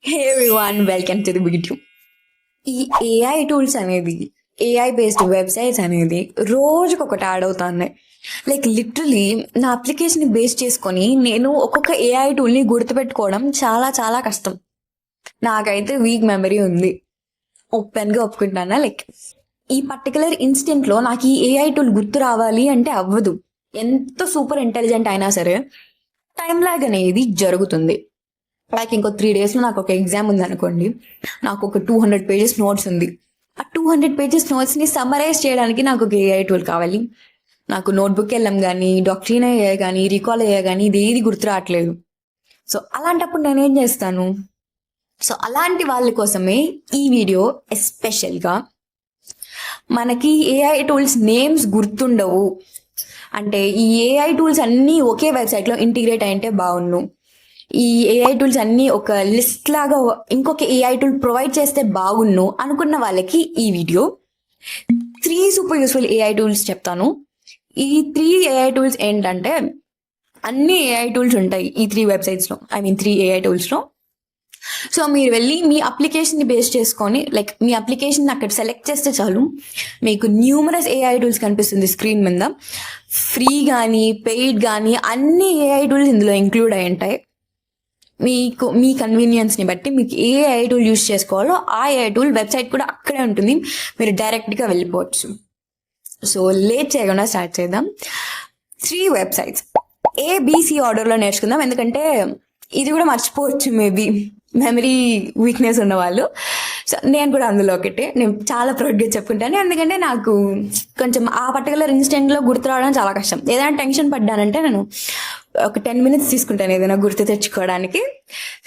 Hey everyone, welcome to the video. ఈ AI tools అనేది, AI based websites అనేది రోజుకొకటి add అవుతున్నాయి. లైక్ లిటరలీ నా అప్లికేషన్ బేస్ చేసుకొని నేను ఒక్కొక్క ఏఐ టూల్ని గుర్తుపెట్టుకోవడం చాలా చాలా కష్టం. నాకైతే వీక్ మెమరీ ఉంది, ఓపెన్గా ఒప్పుకుంటానా. లైక్ ఈ పర్టికులర్ ఇన్స్టెంట్లో నాకు ఈ ఏఐ టూల్ గుర్తు రావాలి అంటే అవ్వదు. ఎంత సూపర్ ఇంటెలిజెంట్ అయినా సరే టైం లాగ్ అనేది జరుగుతుంది. లైక్ ఇంకో 3 daysలో నాకు ఒక ఎగ్జామ్ ఉంది అనుకోండి, నాకు ఒక 200 pages నోట్స్ ఉంది. ఆ 200 pages నోట్స్ని సమ్మరైజ్ చేయడానికి నాకు ఒక ఏఐ టూల్ కావాలి. నాకు నోట్బుక్ వెళ్ళాం కానీ, డాక్టరీన్ అయ్యా కానీ, రీకాల్ అయ్యా కానీ ఇది ఏది గుర్తు రావట్లేదు. సో అలాంటప్పుడు నేనేం చేస్తాను? సో అలాంటి వాళ్ళ కోసమే ఈ వీడియో. ఎస్పెషల్గా మనకి ఏఐ టూల్స్ నేమ్స్ గుర్తుండవు అంటే ఈ ఏఐ టూల్స్ అన్నీ ఒకే వెబ్సైట్లో ఇంటిగ్రేట్ అయింటే బాగుండు, ఈ ఏఐ టూల్స్ అన్నీ ఒక లిస్ట్ లాగా ఇంకొక ఏఐ టూల్ ప్రొవైడ్ చేస్తే బాగున్ను అనుకున్న వాళ్ళకి ఈ video. 3 super useful AI tools చెప్తాను. ఈ 3 ఏఐ టూల్స్ ఏంటంటే, అన్ని ఏఐ టూల్స్ ఉంటాయి ఈ 3 వెబ్సైట్స్లో, 3 ఏఐ టూల్స్లో. సో మీరు వెళ్ళి మీ అప్లికేషన్ని బేస్ చేసుకొని, లైక్ మీ అప్లికేషన్ అక్కడ సెలెక్ట్ చేస్తే చాలు, మీకు న్యూమరస్ ఏఐ టూల్స్ కనిపిస్తుంది స్క్రీన్ మీద. ఫ్రీ కానీ పెయిడ్ కానీ అన్ని ఏఐ టూల్స్ ఇందులో ఇంక్లూడ్ అయి ఉంటాయి. మీకు మీ కన్వీనియన్స్ని బట్టి మీకు ఏ ఏఐ టూల్ యూస్ చేసుకోవాలో ఆ ఏఐ టూల్ వెబ్సైట్ కూడా అక్కడే ఉంటుంది, మీరు డైరెక్ట్గా వెళ్ళిపోవచ్చు. సో లేట్ చేయకుండా స్టార్ట్ చేద్దాం. 3 వెబ్సైట్స్ ఏబిసి ఆర్డర్లో నేర్చుకుందాం, ఎందుకంటే ఇది కూడా మర్చిపోవచ్చు మేబీ, మెమరీ వీక్నెస్ ఉన్నవాళ్ళు. సో నేను కూడా అందులో ఒకటే, నేను చాలా ప్రౌడ్గా చెప్పుకుంటాను, ఎందుకంటే నాకు కొంచెం ఆ పర్టికులర్ ఇన్స్టెంట్లో గుర్తు రావడం చాలా కష్టం. ఏదైనా టెన్షన్ పడ్డానంటే నేను ఒక 10 minutes తీసుకుంటాను ఏదైనా గుర్తు తెచ్చుకోవడానికి.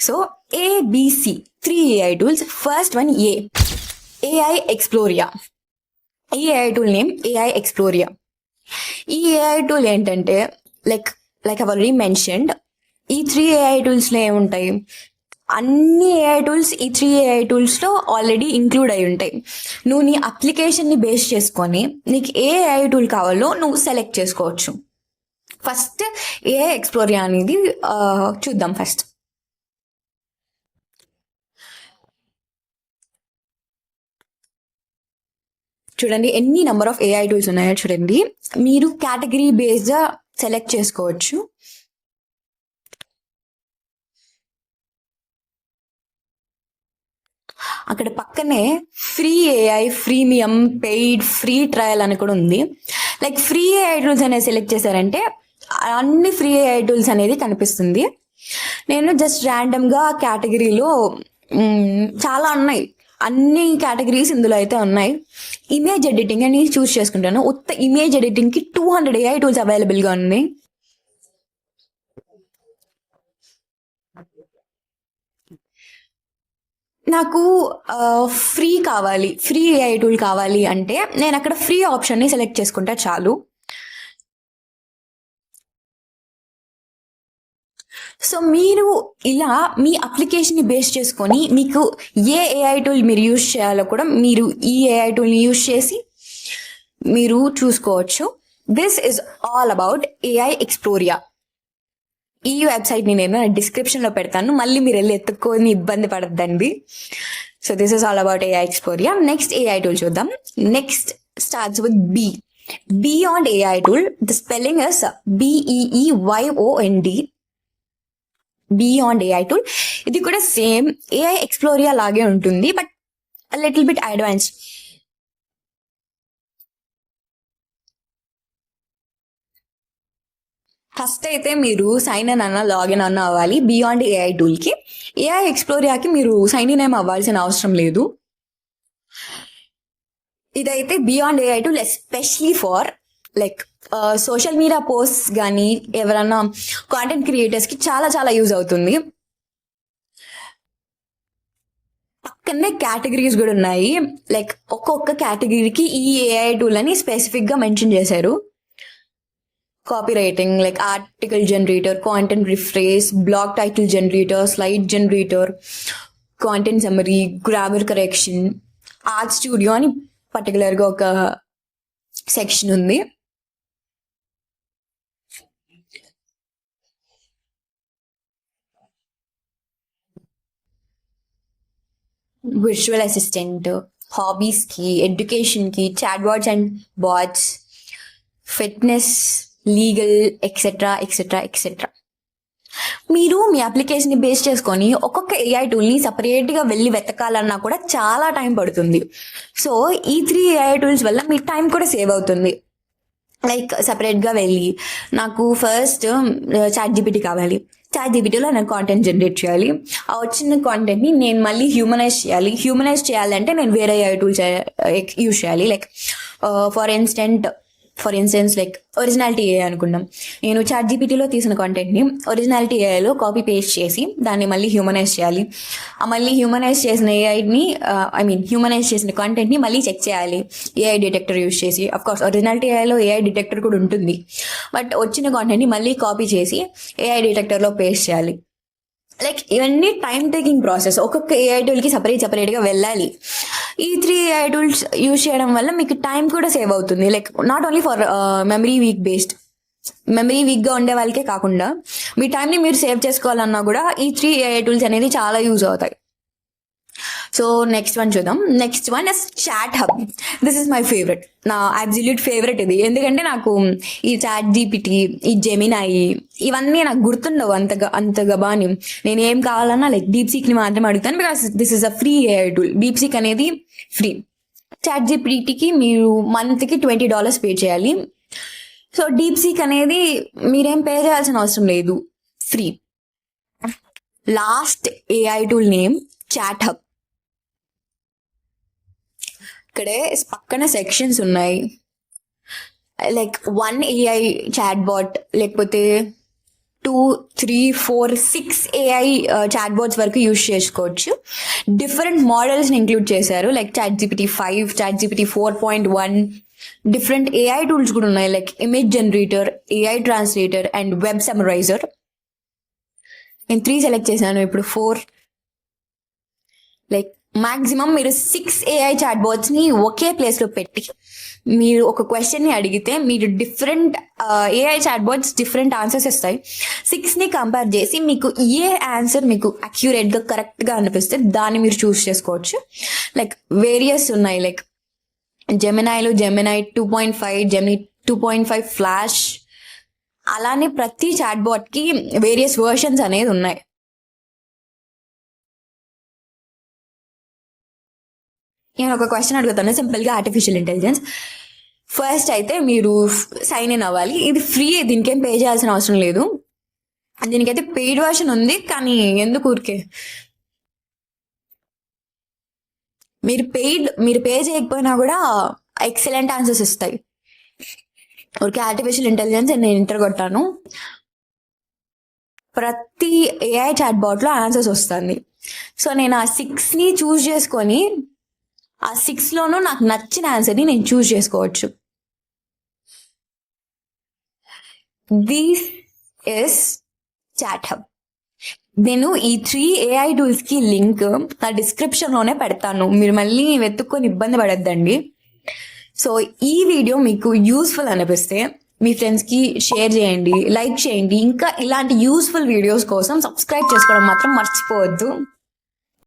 So A B C 3 AI tools. First one AI Exploria. ఈ AI tool name AI Exploria. ఈ ఏఐ టూల్ ఏంటంటే, లైక్ ఐ ఆల్రెడీ మెన్షన్డ్, ఈ 3 ఏఐ టూల్స్లో ఏముంటాయి? అన్ని ఏఐ టూల్స్ ఈ 3 ఏఐ టూల్స్లో ఆల్రెడీ ఇంక్లూడ్ అయి ఉంటాయి. నువ్వు నీ అప్లికేషన్ని బేస్ చేసుకొని నీకు ఏ ఏఐ టూల్ కావాలో నువ్వు సెలెక్ట్ చేసుకోవచ్చు. ఫస్ట్ ఏఐ ఎక్స్ప్లోరియా అనేది చూద్దాం. ఫస్ట్ చూడండి ఎన్ని నెంబర్ ఆఫ్ ఏఐ టూల్స్ ఉన్నాయో చూడండి. మీరు కేటగిరీ బేస్డ్గా సెలెక్ట్ చేసుకోవచ్చు. అక్కడ పక్కనే free AI, premium, paid, free trial అని కూడా ఉంది. లైక్ ఫ్రీ ఏఐ టూల్స్ అనేది సెలెక్ట్ చేశారంటే అన్ని ఫ్రీ ఏఐ టూల్స్ అనేది కనిపిస్తుంది. నేను జస్ట్ ర్యాండమ్గా కేటగిరీలో చాలా ఉన్నాయి, అన్ని కేటగిరీస్ ఇందులో అయితే ఉన్నాయి. ఇమేజ్ ఎడిటింగ్ అని చూస్ చేసుకుంటాను. ఉత్త ఇమేజ్ ఎడిటింగ్కి 200 ఏఐ టూల్స్ అవైలబుల్గా ఉంది. నాకు ఫ్రీ కావాలి, ఫ్రీ ఏఐ టూల్ కావాలి అంటే నేను అక్కడ ఫ్రీ ఆప్షన్ని సెలెక్ట్ చేసుకుంటా చాలు. సో మీరు ఇలా మీ అప్లికేషన్ని బేస్ చేసుకొని మీకు ఏ ఏఐ టూల్ మీరు యూజ్ చేయాలో కూడా మీరు ఈ ఏఐ టూల్ని యూజ్ చేసి మీరు చూసుకోవచ్చు. This is all about AI Exploria. ఈ వెబ్సైట్ని నేను డిస్క్రిప్షన్లో పెడతాను, మళ్ళీ మీరు వెళ్ళి ఎత్తుక్కొని ఇబ్బంది పడద్దండి. So this is all about AI Exploria. Next AI tool చూద్దాం. Next starts with Beeyond AI tool. The spelling is BEEYOND. Beeyond AI tool. ఇది కూడా సేమ్ ఏఐ ఎక్స్ప్లోరియా లాగే ఉంటుంది, but little bit advanced. First అయితే మీరు sign in అన్న login అన్న అవ్వాలి బియాండ్ ఏఐ టూల్కి. ఏఐ ఎక్స్ప్లోరియాకి మీరు సైన్ ఇన్ ఏం అవ్వాల్సిన అవసరం లేదు. ఇదైతే Beeyond AI tool especially for like social media posts కానీ ఎవరన్నా కాంటెంట్ క్రియేటర్స్కి చాలా చాలా యూజ్ అవుతుంది. పక్కనే కేటగిరీస్ కూడా ఉన్నాయి. లైక్ ఒక్కొక్క కేటగిరీకి ఈ ఏఐ టూల్ అని స్పెసిఫిక్గా మెన్షన్ చేశారు. Copy writing, like article generator, content rephrase, blog title generator, slide generator, content summary, grammar correction, art studio అని పర్టికులర్గా ఒక సెక్షన్ ఉంది. విర్చువల్ అసిస్టెంట్, హాబీస్కి, ఎడ్యుకేషన్కి, chat bots and bots, fitness, legal, etcetera etcetera etcetera. మీరు మీ అప్లికేషన్ని base చేసుకొని ఒక్కొక్క ఏఐ టూల్ని సపరేట్గా వెళ్ళి వెతకాలన్నా కూడా చాలా టైం పడుతుంది. సో ఈ 3 ఏఐ టూల్స్ వల్ల మీ టైం కూడా సేవ్ అవుతుంది. లైక్ సపరేట్గా వెళ్ళి నాకు ఫస్ట్ చాట్ జీపీటీ కావాలి, చాట్ జీపీటీలో నేను కాంటెంట్ జనరేట్ చేయాలి, ఆ వచ్చిన కాంటెంట్ని నేను మళ్ళీ హ్యూమనైజ్ చేయాలి. హ్యూమనైజ్ చేయాలంటే నేను వేరే ఏఐ టూల్స్ యూజ్ చేయాలి. Like for instance like originality AI అనుకుందాం. నేను చాట్ జీపీటీలో తీసిన కాంటెంట్ని ఒరిజినాలిటీ ఏఐలో కాపీ పేస్ట్ చేసి దాన్ని మళ్ళీ హ్యూమనైజ్ చేయాలి. ఆ మళ్ళీ హ్యూమనైజ్ చేసిన ఏఐని హ్యూమనైజ్ చేసిన కాంటెంట్ని మళ్ళీ చెక్ చేయాలి ఏఐ డిటెక్టర్ యూజ్ చేసి. అఫ్కోర్స్ ఒరిజినాలిటీ ఏఐలో ఏఐ డిటెక్టర్ కూడా ఉంటుంది, బట్ వచ్చిన కాంటెంట్ని మళ్ళీ కాపీ చేసి ఏఐ డిటెక్టర్లో పేస్ట్ చేయాలి. లైక్ ఇవన్నీ టైం టేకింగ్ ప్రాసెస్. ఒక్కొక్క ఏఐ టూల్కి సపరేట్గా వెళ్ళాలి. ఈ 3 ఏఐ టూల్స్ యూజ్ చేయడం వల్ల మీకు టైం కూడా సేవ్ అవుతుంది. Like not only for memory వీక్గా ఉండే వాళ్ళకే కాకుండా మీ టైంని మీరు సేవ్ చేసుకోవాలన్నా కూడా ఈ 3 ఏఐ టూల్స్ అనేది చాలా యూజ్ అవుతాయి. సో నెక్స్ట్ వన్ చూద్దాం. Next one is ChatHub. This is my favourite, నా అబ్సల్యూట్ ఫేవరెట్ ఇది. ఎందుకంటే నాకు ఈ చాట్ జీపీటీ, ఈ జెమినాయి ఇవన్నీ నాకు గుర్తుండవు అంతగా బాని. నేను ఏం కావాలన్నా లైక్ డీప్సీక్ని మాత్రమే అడుగుతాను, because this is a free AI tool. DeepSeek అనేది ఫ్రీ. చాట్ జీపీటీకి మీరు మంత్కి $20 పే చేయాలి. సో డీప్సీక్ అనేది మీరేం పే చేయాల్సిన అవసరం లేదు, free. Last AI tool name ChatHub. ఇక్కడే పక్కన సెక్షన్స్ ఉన్నాయి. లైక్ 1 ఏఐ చాట్ బాట్, లేకపోతే 2, 3, 4, 6 ఏఐ చాట్ బాట్స్ వరకు యూజ్ చేసుకోవచ్చు. డిఫరెంట్ మోడల్స్ని ఇంక్లూడ్ చేశారు, like chat GPT 5, chat GPT 4.1. Different AI tools కూడా ఉన్నాయి, like image generator, AI translator and web summariser. నేను 3 సెలెక్ట్ చేశాను, ఇప్పుడు 4. లైక్ మాక్సిమం మీరు 6 ఏఐ చాట్ బాట్స్ని ఒకే ప్లేస్లో పెట్టి మీరు ఒక క్వశ్చన్ని అడిగితే మీరు different AI chat bots different answers ఇస్తాయి. 6ని కంపేర్ చేసి మీకు ఏ ఆన్సర్ మీకు అక్యురేట్గా కరెక్ట్గా అనిపిస్తే దాన్ని మీరు చూస్ చేసుకోవచ్చు. లైక్ వేరియస్ ఉన్నాయి, లైక్ జెమినాయిలో జెమినాయి 2.5, జెమిని 2.5 ఫ్లాష్, అలానే ప్రతి చాట్ బాట్కి వేరియస్ వర్షన్స్ అనేది ఉన్నాయి. నేను ఒక క్వశ్చన్ అడుగుతాను సింపుల్గా, ఆర్టిఫిషియల్ ఇంటెలిజెన్స్. ఫస్ట్ అయితే మీరు సైన్ ఇన్ అవ్వాలి. ఇది ఫ్రీ, దీనికేం పే చేయాల్సిన అవసరం లేదు. దీనికైతే పెయిడ్ వర్షన్ ఉంది, కానీ ఎందుకు ఊరికే మీరు పే చేయకపోయినా కూడా ఎక్సలెంట్ ఆన్సర్స్ ఇస్తాయి. ఊరికే ఆర్టిఫిషియల్ ఇంటెలిజెన్స్ నేను ఎంటర్ కొట్టాను, ప్రతి ఏఐ చాట్ బాట్లో ఆన్సర్స్ వస్తుంది. సో నేను ఆ 6ని చూస్ చేసుకొని ఆ 6లోనూ నాకు నచ్చిన ఆన్సర్ని నేను చూస్ చేసుకోవచ్చు. This is ChatHub. నేను ఈ 3 ఏఐ టూల్స్కి లింక్ నా డిస్క్రిప్షన్లోనే పెడతాను, మీరు మళ్ళీ వెతుక్కొని ఇబ్బంది పడద్దండి. సో ఈ వీడియో మీకు యూస్ఫుల్ అనిపిస్తే మీ ఫ్రెండ్స్కి షేర్ చేయండి, లైక్ చేయండి. ఇంకా ఇలాంటి యూస్ఫుల్ వీడియోస్ కోసం సబ్స్క్రైబ్ చేసుకోవడం మాత్రం మర్చిపోవద్దు.